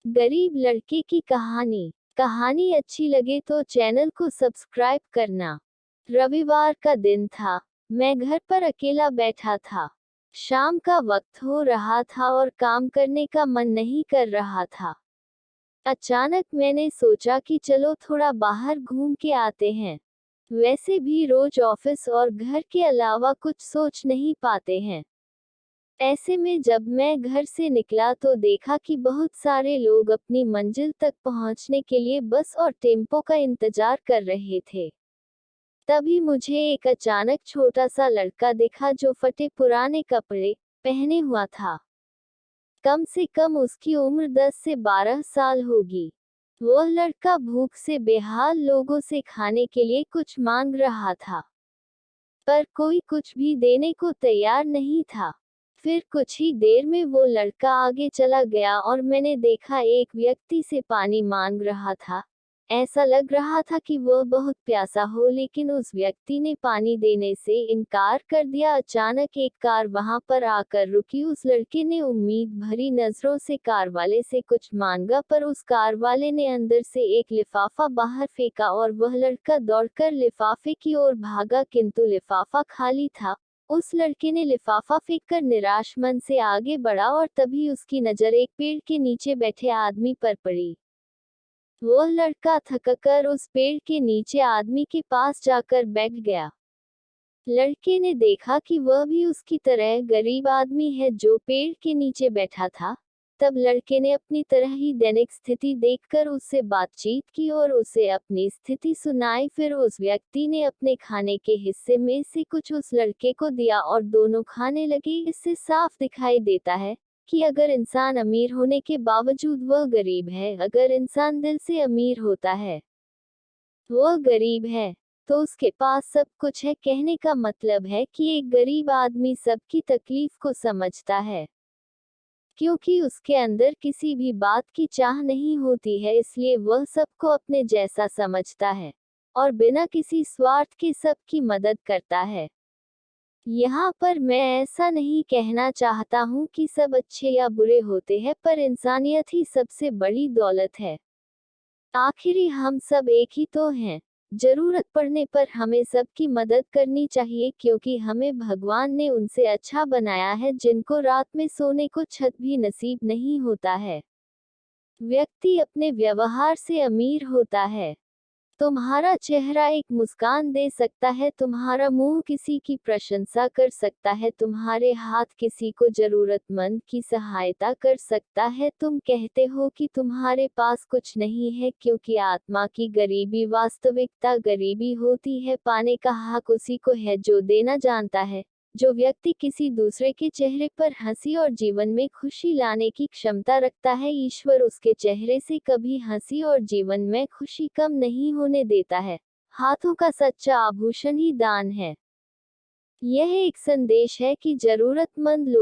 गरीब लड़के की कहानी। कहानी अच्छी लगे तो चैनल को सब्सक्राइब करना। रविवार का दिन था। मैं घर पर अकेला बैठा था। शाम का वक्त हो रहा था और काम करने का मन नहीं कर रहा था। अचानक मैंने सोचा कि चलो थोड़ा बाहर घूम के आते हैं। वैसे भी रोज ऑफिस और घर के अलावा कुछ सोच नहीं पाते हैं। ऐसे में जब मैं घर से निकला तो देखा कि बहुत सारे लोग अपनी मंजिल तक पहुंचने के लिए बस और टेम्पो का इंतजार कर रहे थे। तभी मुझे एक अचानक छोटा सा लड़का दिखा जो फटे पुराने कपड़े पहने हुआ था। कम से कम उसकी उम्र 10 से 12 साल होगी। वह लड़का भूख से बेहाल लोगों से खाने के लिए कुछ मांग रहा था, पर कोई कुछ भी देने को तैयार नहीं था। फिर कुछ ही देर में वो लड़का आगे चला गया और मैंने देखा एक व्यक्ति से पानी मांग रहा था। ऐसा लग रहा था कि वह बहुत प्यासा हो, लेकिन उस व्यक्ति ने पानी देने से इनकार कर दिया। अचानक एक कार वहां पर आकर रुकी। उस लड़के ने उम्मीद भरी नजरों से कार वाले से कुछ मांगा, पर उस कार वाले ने अंदर से एक लिफाफा बाहर फेंका और वह लड़का दौड़कर लिफाफे की ओर भागा, किंतु लिफाफा खाली था। उस लड़के ने लिफाफा फेंककर निराश मन से आगे बढ़ा और तभी उसकी नजर एक पेड़ के नीचे बैठे आदमी पर पड़ी। वह लड़का थककर उस पेड़ के नीचे आदमी के पास जाकर बैठ गया। लड़के ने देखा कि वह भी उसकी तरह गरीब आदमी है जो पेड़ के नीचे बैठा था। तब लड़के ने अपनी तरह ही दैनिक स्थिति देखकर उससे बातचीत की और उसे अपनी स्थिति सुनाई। फिर उस व्यक्ति ने अपने खाने के हिस्से में से कुछ उस लड़के को दिया और दोनों खाने लगे। इससे साफ दिखाई देता है कि अगर इंसान अमीर होने के बावजूद वह गरीब है, अगर इंसान दिल से अमीर होता है, वह गरीब है, तो उसके पास सब कुछ है। कहने का मतलब है कि एक गरीब आदमी सबकी तकलीफ को समझता है, क्योंकि उसके अंदर किसी भी बात की चाह नहीं होती है, इसलिए वह सबको अपने जैसा समझता है और बिना किसी स्वार्थ के सबकी मदद करता है। यहाँ पर मैं ऐसा नहीं कहना चाहता हूँ कि सब अच्छे या बुरे होते हैं, पर इंसानियत ही सबसे बड़ी दौलत है। आखिरी हम सब एक ही तो हैं। जरूरत पड़ने पर हमें सबकी मदद करनी चाहिए, क्योंकि हमें भगवान ने उनसे अच्छा बनाया है जिनको रात में सोने को छत भी नसीब नहीं होता है। व्यक्ति अपने व्यवहार से अमीर होता है। तुम्हारा चेहरा एक मुस्कान दे सकता है, तुम्हारा मुंह किसी की प्रशंसा कर सकता है, तुम्हारे हाथ किसी को जरूरतमंद की सहायता कर सकता है। तुम कहते हो कि तुम्हारे पास कुछ नहीं है, क्योंकि आत्मा की गरीबी वास्तविकता गरीबी होती है। पाने का हक उसी को है जो देना जानता है। जो व्यक्ति किसी दूसरे के चेहरे पर हंसी और जीवन में खुशी लाने की क्षमता रखता है, ईश्वर उसके चेहरे से कभी हंसी और जीवन में खुशी कम नहीं होने देता है। हाथों का सच्चा आभूषण ही दान है। यह एक संदेश है कि जरूरतमंद लोग